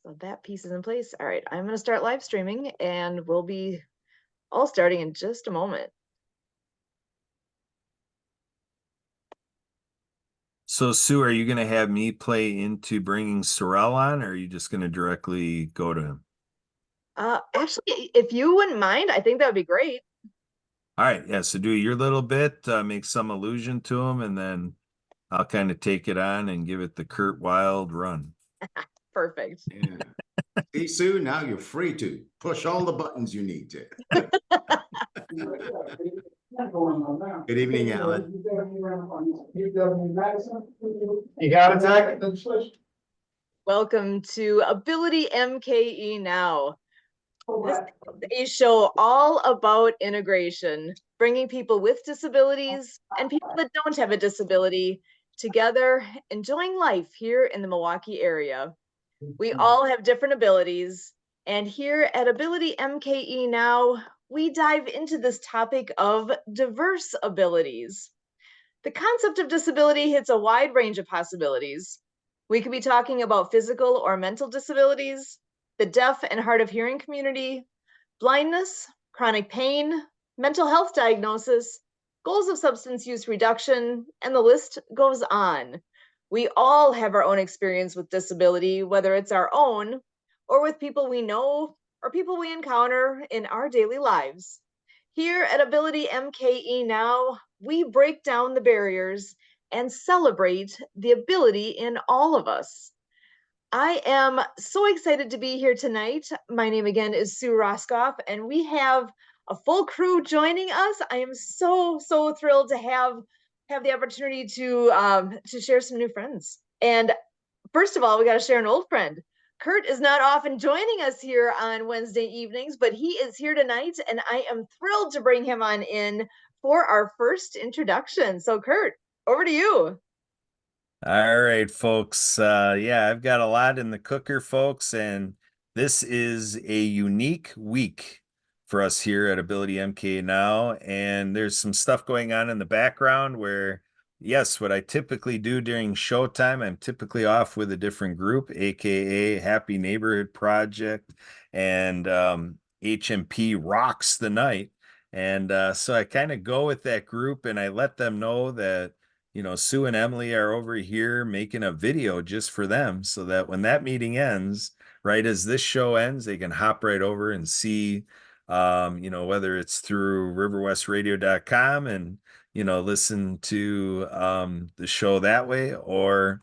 So that piece is in place. All right, I'm going to start live streaming and we'll be all starting in just a moment. So, Sue, are you going to have me play into bringing Sorrel on, or are you just going to directly go to him? Actually, if you wouldn't mind, I think that would be great. All right, yeah, so do your little bit, make some allusion to him, and then I'll kind of take it on and give it the Kurt Wild run. Perfect. Yeah. See, Sue, now you're free to push all the buttons you need to. Good evening, Alan. You got it, Zach? Welcome to Ability MKE Now. This is a show all about integration, bringing people with disabilities and people that don't have a disability together, enjoying life here in the Milwaukee area. We all have different abilities, and here at Ability MKE Now, we dive into this topic of diverse abilities. The concept of disability hits a wide range of possibilities. We could be talking about physical or mental disabilities, the deaf and hard of hearing community, blindness, chronic pain, mental health diagnosis, goals of substance use reduction, and the list goes on. We all have our own experience with disability, whether it's our own or with people we know or people we encounter in our daily lives. Here at Ability MKE Now, we break down the barriers and celebrate the ability in all of us. I am so excited to be here tonight. My name again is Sue Roskoff, and we have a full crew joining us. I am so thrilled to have the opportunity to share some new friends. And first of all, we got to share an old friend. Kurt is not often joining us here on Wednesday evenings, but he is here tonight, and I am thrilled to bring him on in for our first introduction. So, Kurt, over to you. All right, folks. Yeah, I've got a lot in the cooker, folks, and this is a unique week for us here at Ability MK Now. And there's some stuff going on in the background where, yes, what I typically do during showtime, I'm typically off with a different group, aka Happy Neighborhood Project, and HMP Rocks the Night. And so I kind of go with that group and I let them know that Sue and Emily are over here making a video just for them so that when that meeting ends, right as this show ends, they can hop right over and see, whether it's through riverwestradio.com and, listen to the show that way or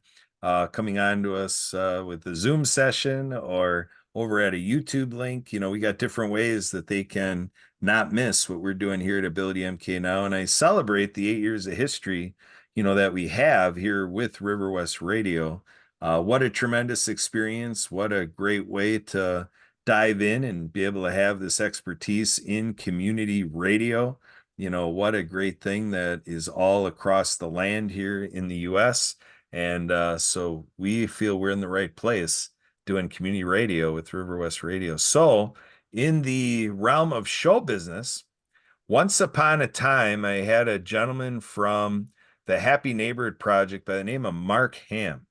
coming on to us with the Zoom session or over at a YouTube link. We got different ways that they can not miss what we're doing here at Ability MK Now. And I celebrate the 8 years of history that we have here with Riverwest Radio. What a tremendous experience. What a great way to dive in and be able to have this expertise in community radio. What a great thing that is all across the land here in the US. And so we feel we're in the right place doing community radio with Riverwest Radio. So in the realm of show business, once upon a time, I had a gentleman from the Happy Neighborhood Project by the name of Mark Ham.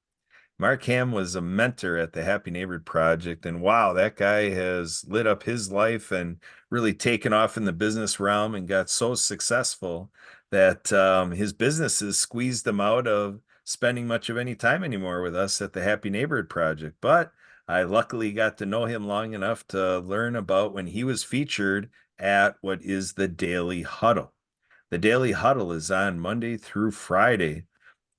Mark Ham was a mentor at the Happy Neighborhood Project, and wow, that guy has lit up his life and really taken off in the business realm and got so successful that his businesses squeezed him out of spending much of any time anymore with us at the Happy Neighborhood Project. But I luckily got to know him long enough to learn about when he was featured at what is the Daily Huddle. The Daily Huddle is on Monday through Friday.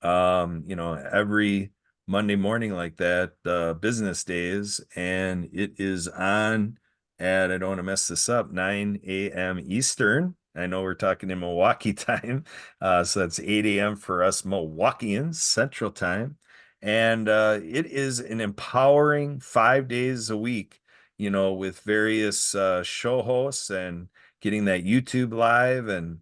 Every Monday morning like that, business days, and it is on at, I don't want to mess this up, 9 a.m. Eastern. I know we're talking in Milwaukee time, so that's 8 a.m. for us Milwaukeeans, Central Time. And it is an empowering 5 days a week, with various show hosts and getting that YouTube live and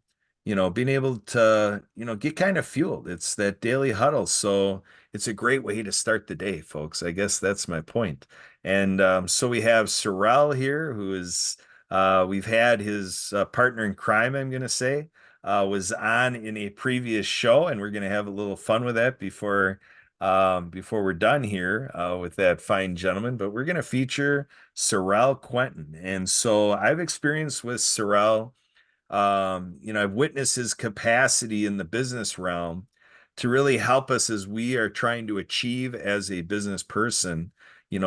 being able to, get kind of fueled. It's that daily huddle. So it's a great way to start the day, folks. I guess that's my point. And so we have Sorrel here, who is, we've had his partner in crime, I'm going to say, was on in a previous show, and we're going to have a little fun with that before before we're done here with that fine gentleman, but we're going to feature Sorrel Quentin. And so I've experienced with Sorrel, I've witnessed his capacity in the business realm to really help us as we are trying to achieve as a business person.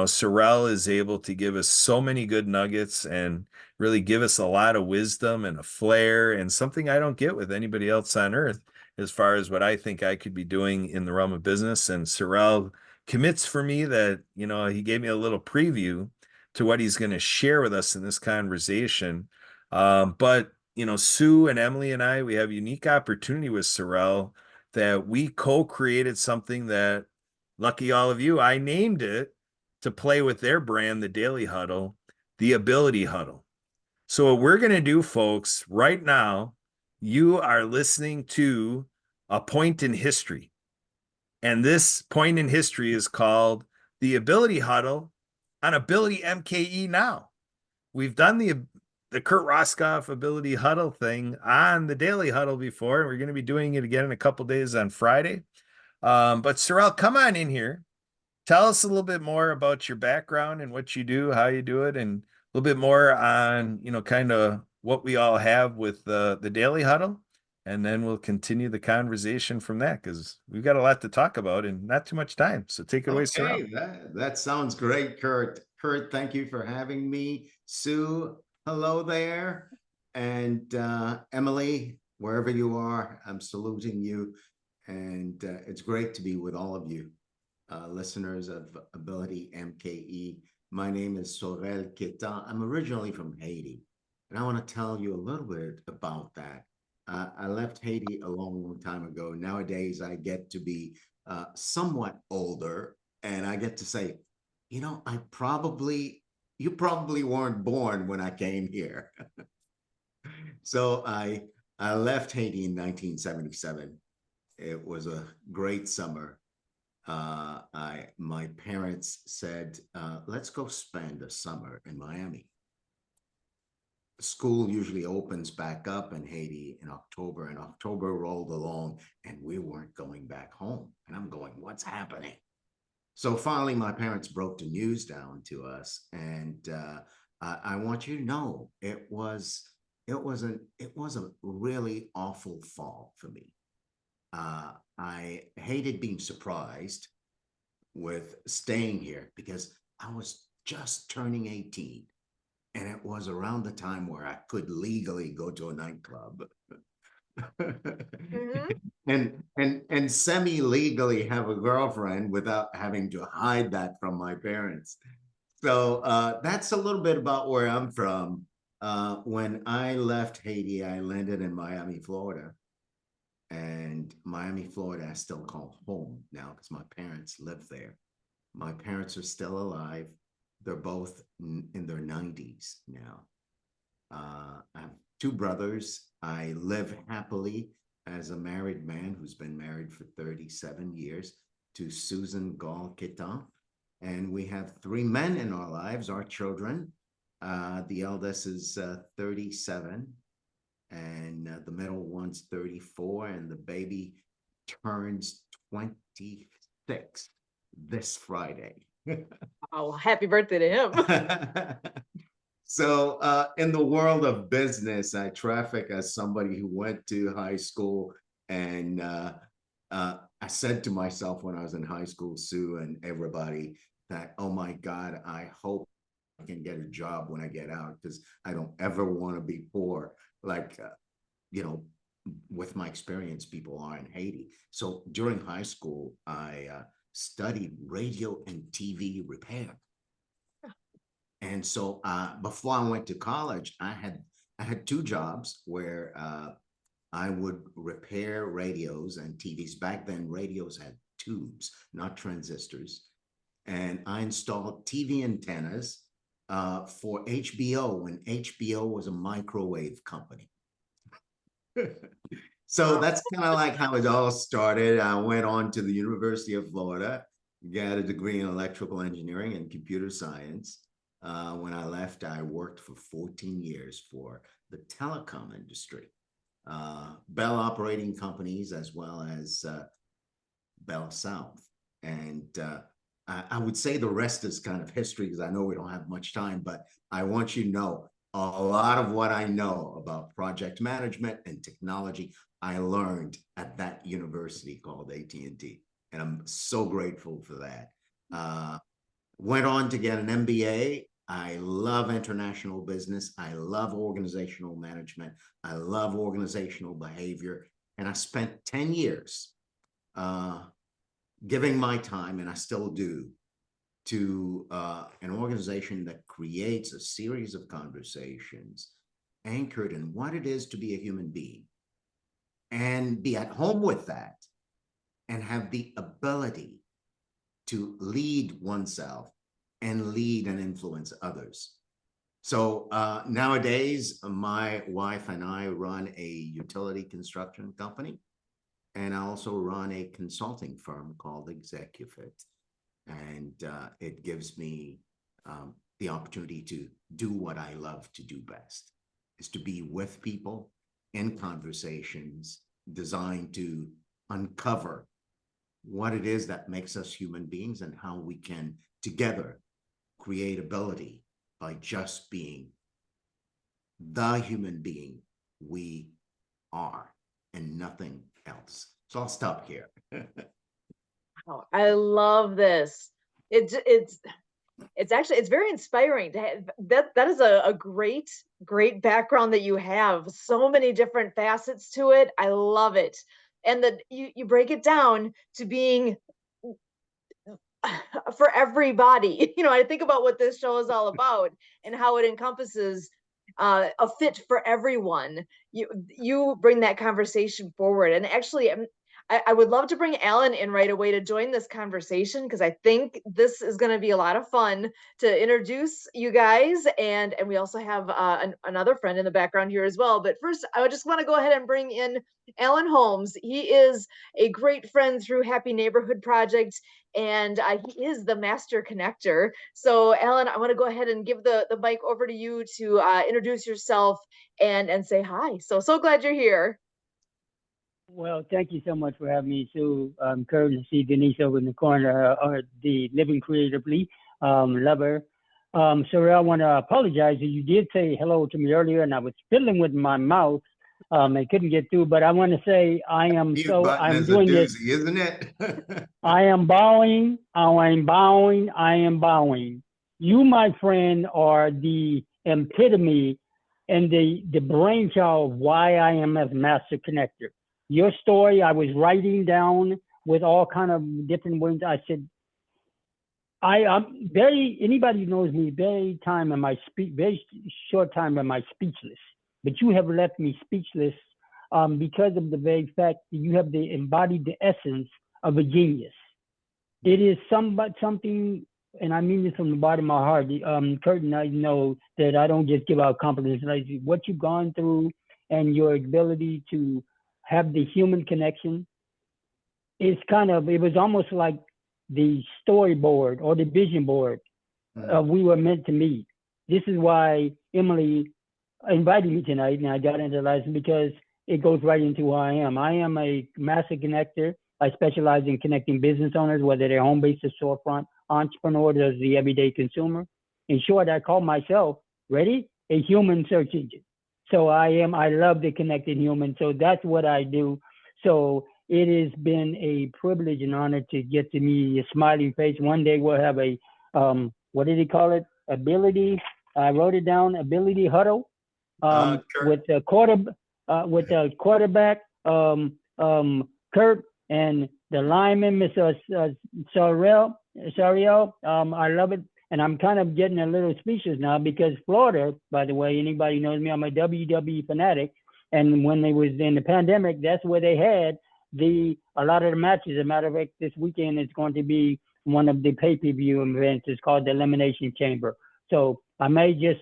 Sorrel is able to give us so many good nuggets and really give us a lot of wisdom and a flair and something I don't get with anybody else on earth as far as what I think I could be doing in the realm of business. And Sorrel commits for me that, he gave me a little preview to what he's going to share with us in this conversation. But Sue and Emily and I, we have a unique opportunity with Sorrel that we co-created something that, lucky all of you, I named it to play with their brand, the Daily Huddle, the Ability Huddle. So what we're going to do, folks, right now, you are listening to a point in history. And this point in history is called the Ability Huddle on AbilityMKE Now. We've done the Kurt Roscoff Ability Huddle thing on the Daily Huddle before, and we're going to be doing it again in a couple days on Friday. But Sorrel, come on in here. Tell us a little bit more about your background and what you do, how you do it, and a little bit more on, kind of what we all have with the Daily Huddle. And then we'll continue the conversation from that because we've got a lot to talk about and not too much time. So take it away, Sorrel. Okay, that sounds great, Kurt. Kurt, thank you for having me. Sue, hello there. And Emily, wherever you are, I'm saluting you. And it's great to be with all of you, listeners of Ability MKE. My name is Sorrel Quentin. I'm originally from Haiti, and I want to tell you a little bit about that. I left Haiti a long time ago. Nowadays, I get to be somewhat older, and I get to say, you probably weren't born when I came here. So I left Haiti in 1977. It was a great summer. My parents said, let's go spend a summer in Miami. School usually opens back up in Haiti in October, and October rolled along and we weren't going back home. And I'm going, what's happening? So finally, my parents broke the news down to us, and I want you to know it was a really awful fall for me. I hated being surprised with staying here because I was just turning 18. And it was around the time where I could legally go to a nightclub and semi-legally have a girlfriend without having to hide that from my parents. So that's a little bit about where I'm from. When I left Haiti, I landed in Miami, Florida. And Miami, Florida, I still call home now because my parents live there. My parents are still alive. They're both in their 90s now. I have two brothers. I live happily as a married man who's been married for 37 years to Susan Gall Quentin. And we have three men in our lives, our children. The eldest is 37, and the middle one's 34, and the baby turns 26 this Friday. Oh, happy birthday to him. So in the world of business, I traffic as somebody who went to high school, and I said to myself when I was in high school, Sue and everybody, that, oh my God, I hope I can get a job when I get out because I don't ever want to be poor. Like, with my experience, people are in Haiti. So during high school, I studied radio and TV repair. And so before I went to college, I had two jobs where I would repair radios and TVs. Back then, radios had tubes, not transistors. And I installed TV antennas for HBO when HBO was a microwave company. So that's kind of like how it all started. I went on to the University of Florida, got a degree in electrical engineering and computer science. When I left, I worked for 14 years for the telecom industry, Bell operating companies, as well as Bell South. And I would say the rest is kind of history because I know we don't have much time, but I want you to know a lot of what I know about project management and technology, I learned at that university called AT&T. And I'm so grateful for that. Went on to get an MBA. I love international business. I love organizational management. I love organizational behavior. And I spent 10 years giving my time, and I still do, to an organization that creates a series of conversations anchored in what it is to be a human being and be at home with that and have the ability to lead oneself and lead and influence others. So nowadays, my wife and I run a utility construction company, and I also run a consulting firm called Execufit. And it gives me the opportunity to do what I love to do best, is to be with people in conversations designed to uncover what it is that makes us human beings and how we can together create ability by just being the human being we are and nothing else. So I'll stop here. Oh, I love this. It's actually, it's very inspiring to have that is a great background that you have. So many different facets to it. I love it. And that you break it down to being for everybody. You know, I think about what this show is all about and how it encompasses a fit for everyone. You bring that conversation forward. And actually, I would love to bring Alan in right away to join this conversation, because I think this is going to be a lot of fun to introduce you guys. And we also have another friend in the background here as well. But first, I just want to go ahead and bring in Alan Holmes. He is a great friend through Happy Neighborhood Project, and he is the master connector. So Alan, I want to go ahead and give the mic over to you to introduce yourself and say hi. So glad you're here. Well, thank you so much for having me, Sue. Kurt, and see Denise over in the corner, or the Living Creatively, lover. So I want to apologize. You did say hello to me earlier, and I was fiddling with my mouth. I couldn't get through, but I want to say I'm doing this, isn't it? I am bowing, I am bowing, I am bowing. You, my friend, are the epitome and the brainchild of why I am a master connector. Your story, I was writing down with all kind of different words. I said, I'm very, anybody who knows me, very short time am I speechless. But you have left me speechless because of the very fact that you have embodied the essence of a genius. It is something, and I mean this from the bottom of my heart. Kurt and I know that I don't just give out compliments. Like what you've gone through and your ability to have the human connection is it was almost like the storyboard or the vision board we were meant to meet. This is why Emily invited me tonight, and I got into license because it goes right into who I am. I am a master connector. I specialize in connecting business owners, whether they're home-based or storefront, entrepreneurs, or the everyday consumer. In short, I call myself, ready, a human search engine. So I love the connected human. So that's what I do. So it has been a privilege and honor to get to meet your smiling face. One day we'll have a, what did he call it? Ability, I wrote it down, ability huddle with the quarterback, Kurt, and the lineman, Mr. Sariel. I love it. And I'm kind of getting a little speechless now because Florida, by the way, anybody knows me, I'm a WWE fanatic. And when they was in the pandemic, that's where they had a lot of the matches. As a matter of fact, this weekend is going to be one of the pay-per-view events. It's called the Elimination Chamber. So I may just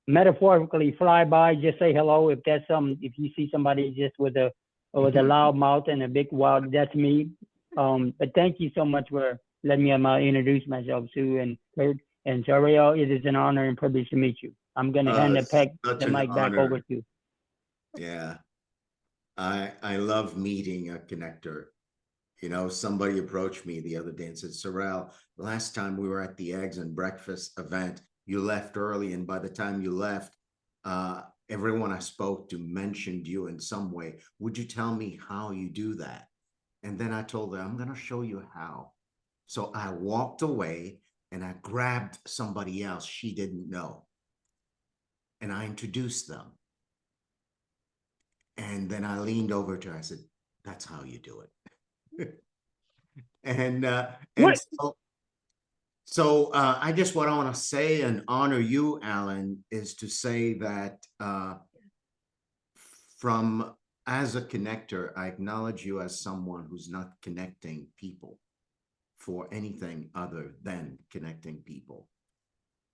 metaphorically fly by, just say hello. If if you see somebody just with a loud mouth and a big wild, that's me. But thank you so much for letting me introduce myself, Sue and Kurt and Sariel. It is an honor and privilege to meet you. I'm going to hand the mic back over to you. Yeah, I love meeting a connector. You know, somebody approached me the other day and said, Sorrel, last time we were at the Eggs and Breakfast event, you left early. And by the time you left, everyone I spoke to mentioned you in some way. Would you tell me how you do that? And then I told her, I'm going to show you how. So I walked away and I grabbed somebody else she didn't know. And I introduced them. And then I leaned over to her. I said, that's how you do it. And What? so I just what I want to say and honor you, Alan, is to say that from as a connector, I acknowledge you as someone who's not connecting people for anything other than connecting people.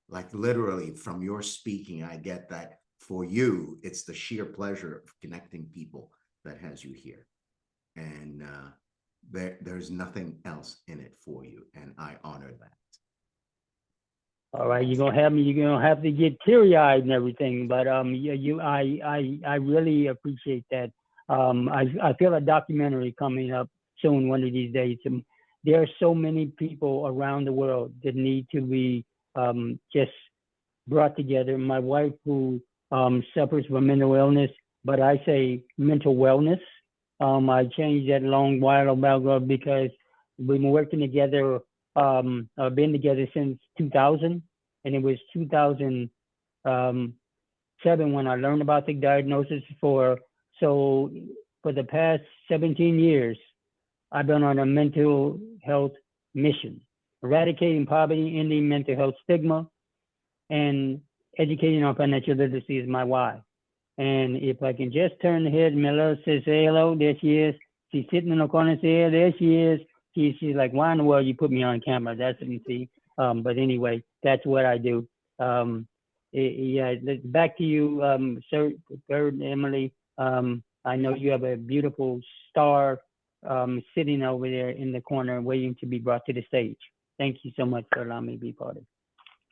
Like literally from your speaking, I get that for you, it's the sheer pleasure of connecting people that has you here. And there's nothing else in it for you. And I honor that. All right, you're gonna have to get teary-eyed and everything, but I really appreciate that. I feel a documentary coming up soon, one of these days. There are so many people around the world that need to be just brought together. My wife, who suffers from mental illness, but I say mental wellness. I changed that a long while ago because we've been working together. Been together since 2000, and it was 2007 when I learned about the diagnosis. So for the past 17 years, I've been on a mental health mission, eradicating poverty, ending mental health stigma, and educating on financial literacy is my why. And if I can just turn the head, Miller says, say hello, there she is. She's sitting in the corner and say, there she is. She's like, why in the world you put me on camera? That's what you see. But anyway, that's what I do. Yeah, back to you, Sir, Bird, Emily. I know you have a beautiful star sitting over there in the corner waiting to be brought to the stage. Thank you so much for allowing me to be part of it.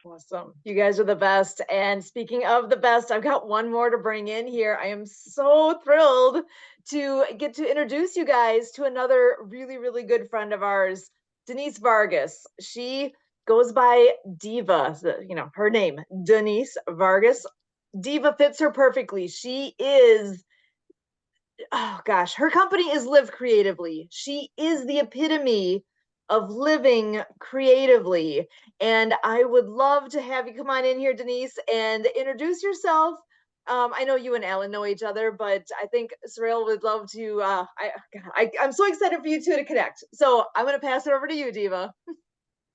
Awesome. You guys are the best. And speaking of the best, I've got one more to bring in here. I am so thrilled to get to introduce you guys to another really, really good friend of ours, Denise Vargas. She goes by Diva, you know, her name, Denise Vargas. Diva fits her perfectly. She is, oh gosh, her company is Live Creatively. She is the epitome of living creatively. And I would love to have you come on in here, Denise, and introduce yourself. I know you and Alan know each other, but I think Sorrel would love to. I'm so excited for you two to connect. So I'm going to pass it over to you, Diva.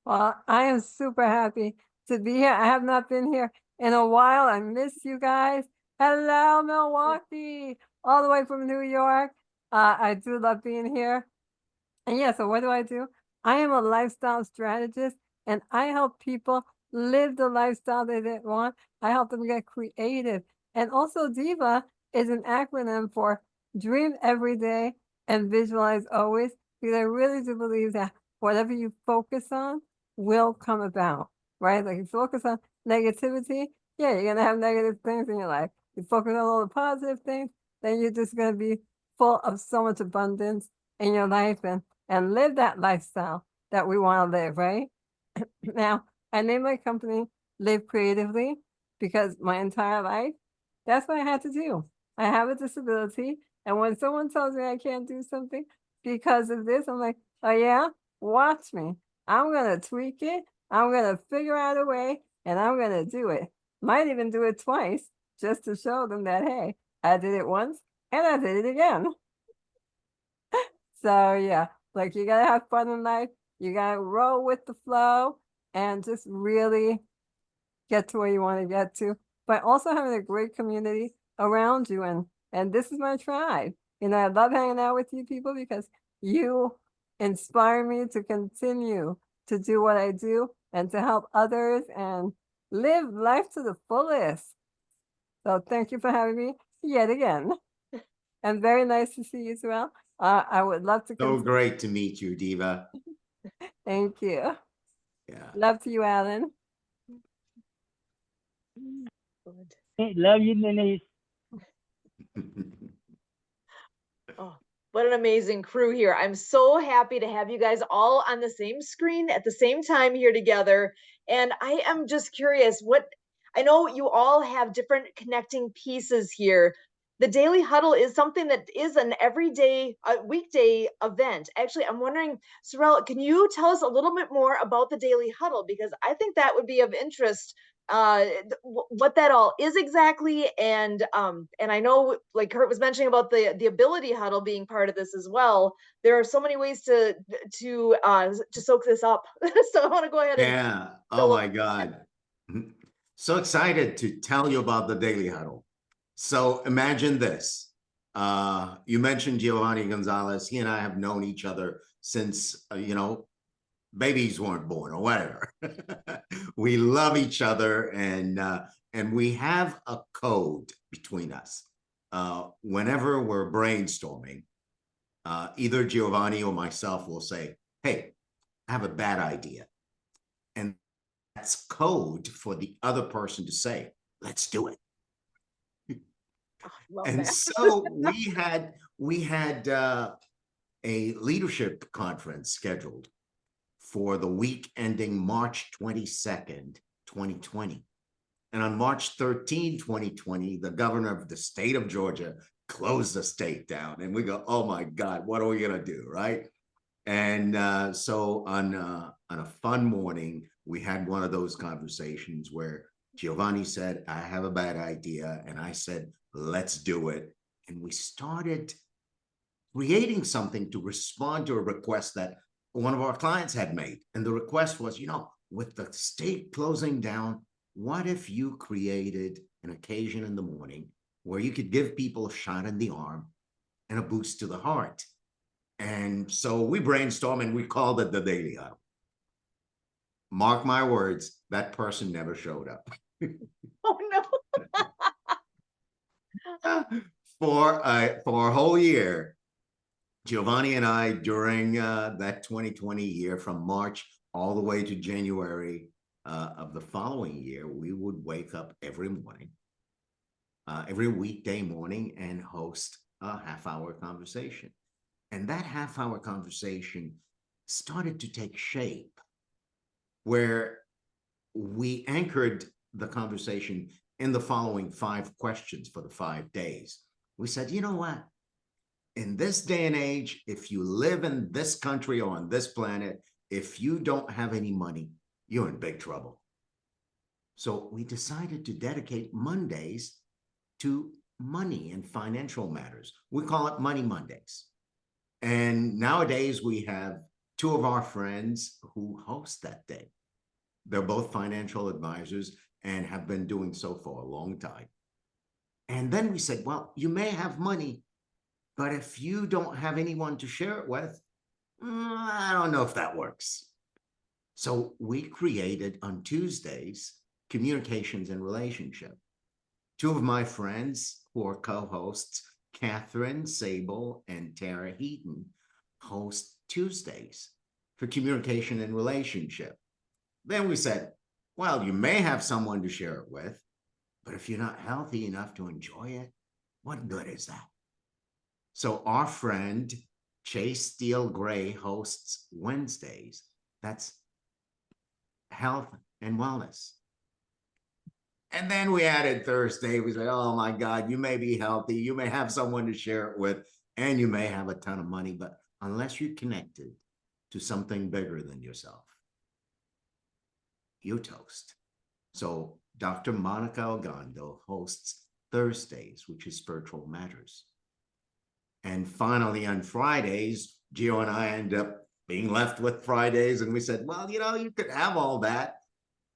Well, I am super happy to be here. I have not been here in a while. I miss you guys. Hello, Milwaukee, all the way from New York. I do love being here. And yeah, so what do? I am a lifestyle strategist, and I help people live the lifestyle they want. I help them get creative. And also DIVA is an acronym for Dream Every Day and Visualize Always, because I really do believe that whatever you focus on will come about, right? Like you focus on negativity, yeah, you're gonna have negative things in your life. You focus on all the positive things, then you're just gonna be full of so much abundance in your life and live that lifestyle that we want to live, right? Now, I named my company Live Creatively because my entire life, that's what I had to do. I have a disability, and when someone tells me I can't do something because of this, I'm like, oh yeah, watch me. I'm gonna tweak it. I'm gonna figure out a way, and I'm gonna do it. Might even do it twice just to show them that, hey, I did it once and I did it again. So yeah, like you gotta have fun in life. You gotta roll with the flow and just really get to where you want to get to. But also having a great community around you, and this is my tribe. You know, I love hanging out with you people because you inspire me to continue to do what I do and to help others and live life to the fullest. So thank you for having me yet again. And very nice to see you as well. I would love to So continue. great to meet you, Diva. Thank you. Yeah. Love to you, Alan. Hey, love you, Denise. Oh, What an amazing crew here. I'm so happy to have you guys all on the same screen at the same time here together. And I am just curious, I know you all have different connecting pieces here. The Daily Huddle is something that is an everyday, weekday event. Actually, I'm wondering, Sorrel, can you tell us a little bit more about the Daily Huddle? Because I think that would be of interest, what that all is exactly. And I know, like Kurt was mentioning about the Ability Huddle being part of this as well. There are so many ways to soak this up. So I want to go ahead and Yeah. Oh fill my God. So excited to tell you about the Daily Huddle. So imagine this. You mentioned Giovanni Gonzalez. He and I have known each other since, babies weren't born or whatever. We love each other, and we have a code between us. Whenever we're brainstorming, either Giovanni or myself will say, "Hey, I have a bad idea," and that's code for the other person to say, "Let's do it." love And that. so we had a leadership conference scheduled for the week ending March 22nd, 2020. And on March 13, 2020, the governor of the state of Georgia closed the state down. And we go, oh my God, what are we going to do? Right. And so on a fun morning, we had one of those conversations where Giovanni said, I have a bad idea. And I said, let's do it. And we started creating something to respond to a request that one of our clients had made. And the request was, with the state closing down, what if you created an occasion in the morning where you could give people a shot in the arm and a boost to the heart? And so we brainstormed and we called it the Daily Huddle. Mark my words, that person never showed up. Oh no. For a whole year, Giovanni and I, during that 2020 year, from March all the way to January of the following year, we would wake up every morning, every weekday morning, and host a half-hour conversation. And that half-hour conversation started to take shape, where we anchored the conversation in the following 5 questions for the 5 days. We said, you know what? In this day and age, if you live in this country or on this planet, if you don't have any money, you're in big trouble. So we decided to dedicate Mondays to money and financial matters. We call it Money Mondays. And nowadays we have 2 of our friends who host that day. They're both financial advisors and have been doing so for a long time. And then we said, well, you may have money, but if you don't have anyone to share it with, I don't know if that works. So we created on Tuesdays, Communications and Relationship. 2 of my friends who are co-hosts, Catherine Sable and Tara Heaton, host Tuesdays for Communication and Relationship. Then we said, well, you may have someone to share it with, but if you're not healthy enough to enjoy it, what good is that? So our friend Chase Steele Gray hosts Wednesdays. That's health and wellness. And then we added Thursday. We said, oh my God, you may be healthy. You may have someone to share it with, and you may have a ton of money, but unless you're connected to something bigger than yourself, you toast. So Dr. Monica Ogando hosts Thursdays, which is Spiritual Matters. And finally, on Fridays, Gio and I end up being left with Fridays. And we said, well, you could have all that,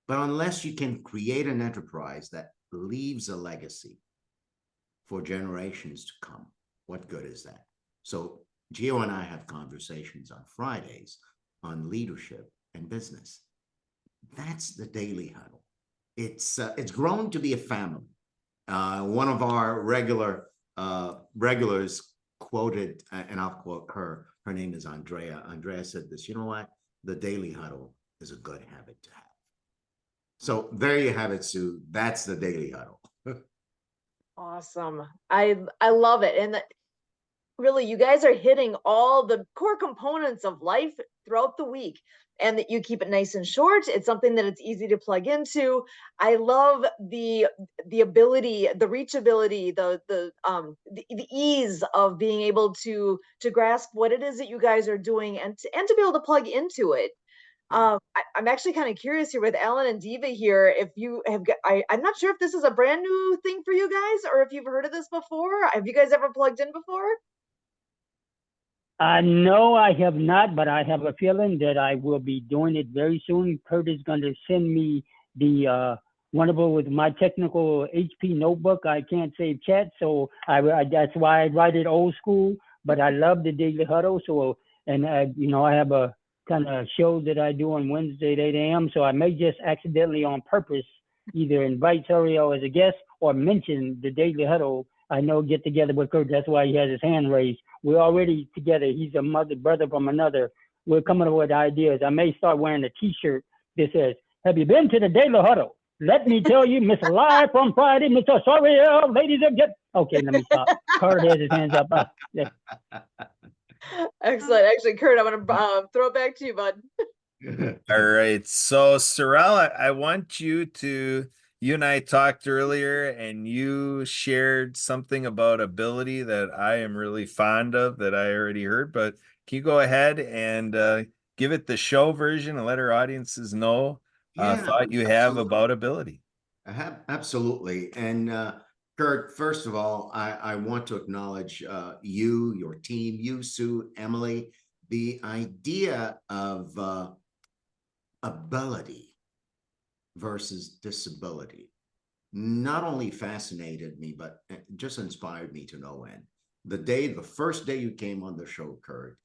but unless you can create an enterprise that leaves a legacy for generations to come, what good is that? So Gio and I have conversations on Fridays on leadership and business. That's the Daily Huddle. It's grown to be a family. One of our regulars quoted, and I'll quote her. Her name is Andrea. Andrea said this, you know what? The Daily Huddle is a good habit to have. So there you have it, Sue. That's the Daily Huddle. Awesome. I love it. And really, you guys are hitting all the core components of life throughout the week, and that you keep it nice and short. It's something that it's easy to plug into. I love the ability, the reachability, the ease of being able to grasp what it is that you guys are doing, and to be able to plug into it. I'm actually kind of curious here with Alan and Diva here, if you have I'm not sure if this is a brand new thing for you guys, or if you've heard of this before. Have you guys ever plugged in before? No, I have not, but I have a feeling that I will be doing it very soon. Kurt is going to send me the wonderful with my technical HP notebook. I can't save chat, so that's why I write it old school. But I love the Daily Huddle. So, and I have a kind of show that I do on Wednesday at 8 a.m. So I may just accidentally on purpose either invite Toriel as a guest or mention the Daily Huddle. I know get together with Kurt. That's why he has his hand raised. We're already together. He's a brother from another. We're coming up with ideas. I may start wearing a T-shirt that says, "Have you been to the Daily Huddle? Let me tell you, Mr. Live from Friday, Mr. Toriel, ladies and gentlemen." Okay, let me stop. Kurt has his hands up. Yeah. Excellent. Actually, Kurt, I'm gonna throw it back to you, bud. All right. So, Sorrel, I want you and I talked earlier, and you shared something about ability that I am really fond of that I already heard. But can you go ahead and give it the show version and let our audiences know thought you have about ability? Absolutely. And Kurt, first of all, I want to acknowledge you, your team, you, Sue, Emily, the idea of ability versus disability not only fascinated me, but just inspired me to no end. The first day you came on the show, Kurt,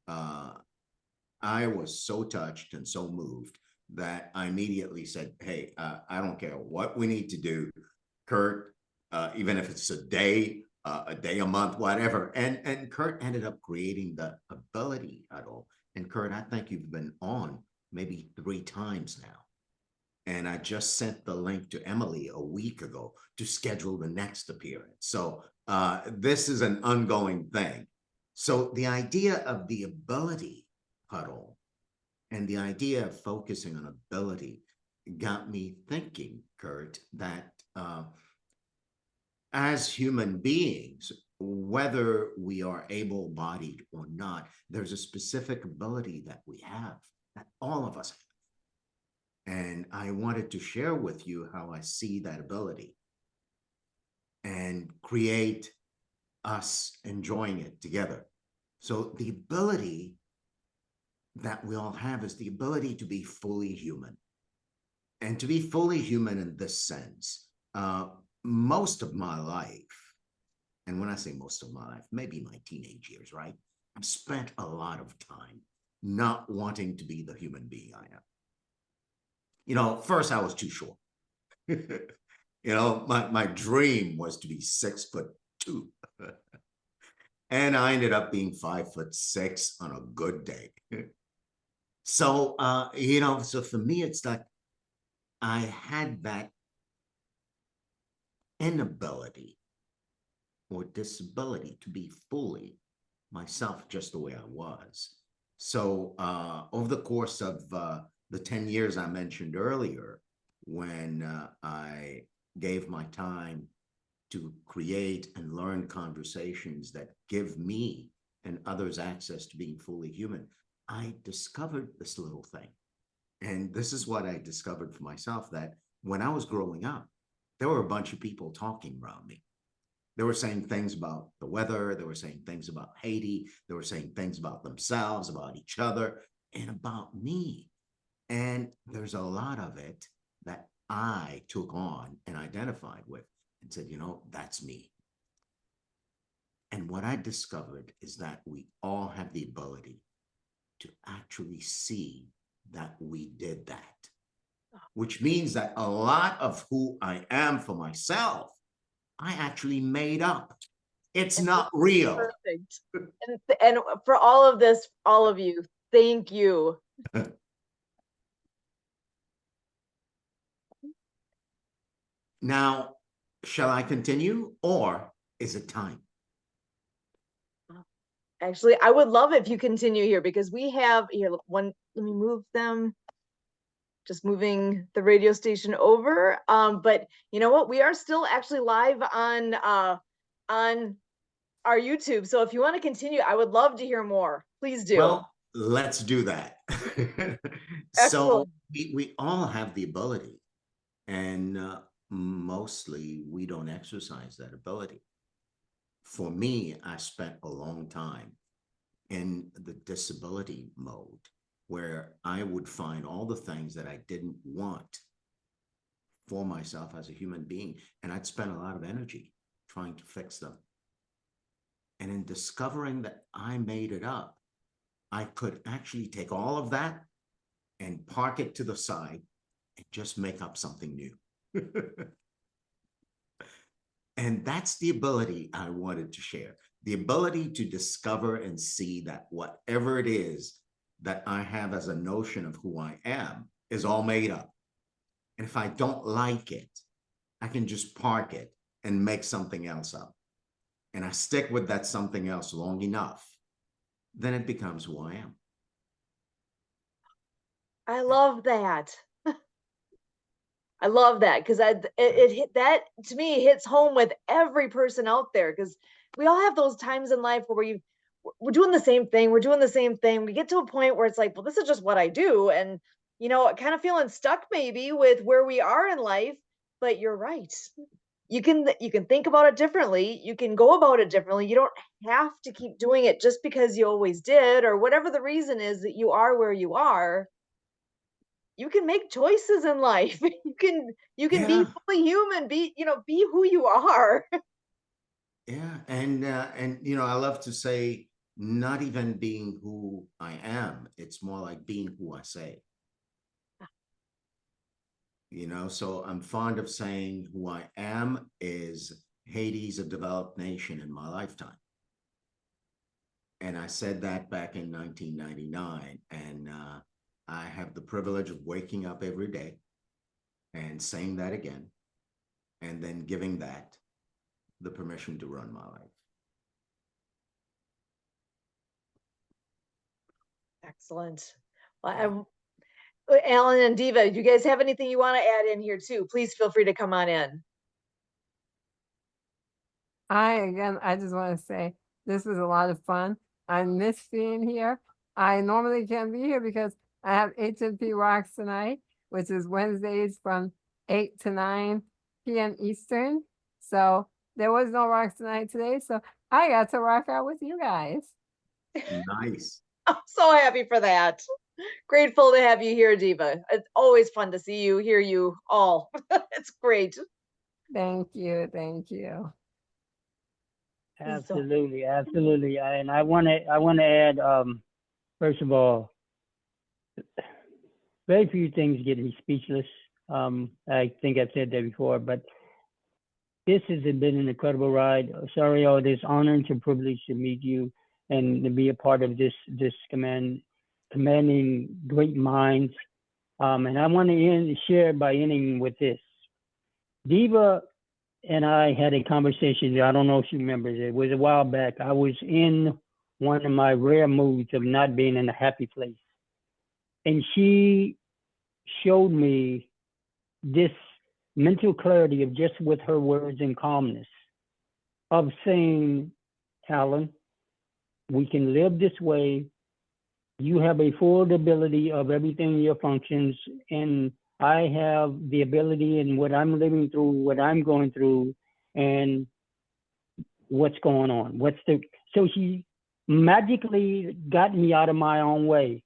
I was so touched and so moved that I immediately said, "Hey, I don't care what we need to do, Kurt, even if it's a day, a month, whatever." And Kurt ended up creating the Ability Huddle. And Kurt, I think you've been on maybe 3 times now. And I just sent the link to Emily a week ago to schedule the next appearance. So this is an ongoing thing. So the idea of the Ability Huddle and the idea of focusing on ability got me thinking, Kurt, that as human beings, whether we are able-bodied or not, there's a specific ability that we have, that all of us have. And I wanted to share with you how I see that ability and create us enjoying it together. So the ability that we all have is the ability to be fully human. And to be fully human in this sense, most of my life, and when I say most of my life, maybe my teenage years, right? I've spent a lot of time not wanting to be the human being I am. First I was too short. My dream was to be 6'2". And I ended up being 5'6" on a good day. So, so for me, it's like I had that inability or disability to be fully myself just the way I was. So over the course of the 10 years I mentioned earlier, when I gave my time to create and learn conversations that give me and others access to being fully human, I discovered this little thing. And this is what I discovered for myself, that when I was growing up, there were a bunch of people talking around me. They were saying things about the weather. They were saying things about Haiti. They were saying things about themselves, about each other, and about me. And there's a lot of it that I took on and identified with and said, that's me. And what I discovered is that we all have the ability to actually see that we did that, which means that a lot of who I am for myself, I actually made up. It's not real. Perfect. And for all of this, all of you, thank you. Now, shall I continue, or is it time? Actually, I would love if you continue here because we have here one. Let me move them. Just moving the radio station over. But you know what? We are still actually live on our YouTube. So if you want to continue, I would love to hear more. Please do. Well, let's do that. So Excellent. we all have the ability, and mostly we don't exercise that ability. For me, I spent a long time in the disability mode where I would find all the things that I didn't want for myself as a human being, and I'd spend a lot of energy trying to fix them. And in discovering that I made it up, I could actually take all of that and park it to the side and just make up something new. And that's the ability I wanted to share. The ability to discover and see that whatever it is that I have as a notion of who I am is all made up. And if I don't like it, I can just park it and make something else up. And I stick with that something else long enough, then it becomes who I am. I love that. I love that because it hit that to me hits home with every person out there because we all have those times in life where we're doing the same thing, we're doing the same thing. We get to a point where it's like, well, this is just what I do, and kind of feeling stuck maybe with where we are in life. But you're right. You can think about it differently. You can go about it differently. You don't have to keep doing it just because you always did or whatever the reason is that you are where you are. You can make choices in life. You can be Yeah, fully human, be who you are. yeah. And I love to say, not even being who I am, it's more like being who I say. So I'm fond of saying who I am is Haiti's a developed nation in my lifetime. And I said that back in 1999. And I have the privilege of waking up every day and saying that again, and then giving that the permission to run my life. Excellent. Well, Yeah. Alan and Diva, do you guys have anything you want to add in here too? Please feel free to come on in. I just want to say this was a lot of fun. I miss being here. I normally can't be here because I have HMP Rocks tonight, which is Wednesdays from 8 to 9 p.m. Eastern. So there was no Rocks tonight today. So I got to rock out with you guys. Nice. I'm so happy for that. Grateful to have you here, Diva. It's always fun to see you, hear you all. It's great. Thank you. Thank you. Absolutely, absolutely. And I want to add, first of all, very few things get me speechless. I think I've said that before, but this has been an incredible ride. Sorry, all this honor and privilege to meet you and to be a part of this commanding great minds. And I want to share by ending with this. Diva and I had a conversation. I don't know if she remembers. It was a while back. I was in one of my rare moods of not being in a happy place. And she showed me this mental clarity of just with her words and calmness of saying, Alan, we can live this way. You have a full ability of everything in your functions, and I have the ability in what I'm living through, what I'm going through, and what's going on. So she magically got me out of my own way.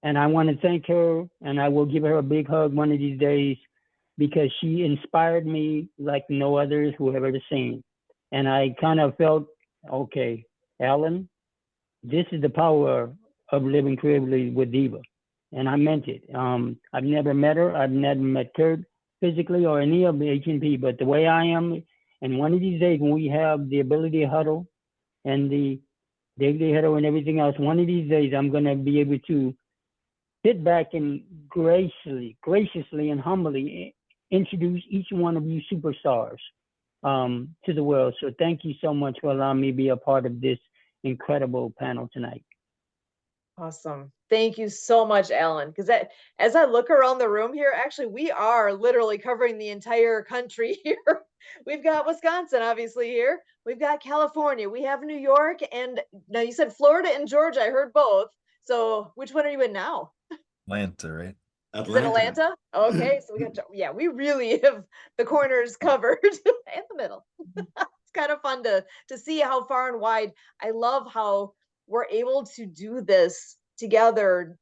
And I want to thank her, and I will give her a big hug one of these days because she inspired me like no others who have ever seen. And I kind of felt, okay, Alan, this is the power of living creatively with Diva. And I meant it. I've never met her. I've never met Kurt physically or any of the HNP, but the way I am, and one of these days when we have the ability huddle and the daily huddle and everything else, one of these days I'm going to be able to sit back and graciously and humbly introduce each one of you superstars to the world. So thank you so much for allowing me to be a part of this incredible panel tonight. Awesome. Thank you so much, Alan. Because as I look around the room here, actually, we are literally covering the entire country here. We've got Wisconsin, obviously, here. We've got California. We have New York. And now you said Florida and Georgia. I heard both. So which one are you in now? Atlanta, right? Is it Atlanta? Okay. So we got, yeah, we really have the corners covered and the middle. It's kind of fun to see how far and wide. I love how we're able to do this together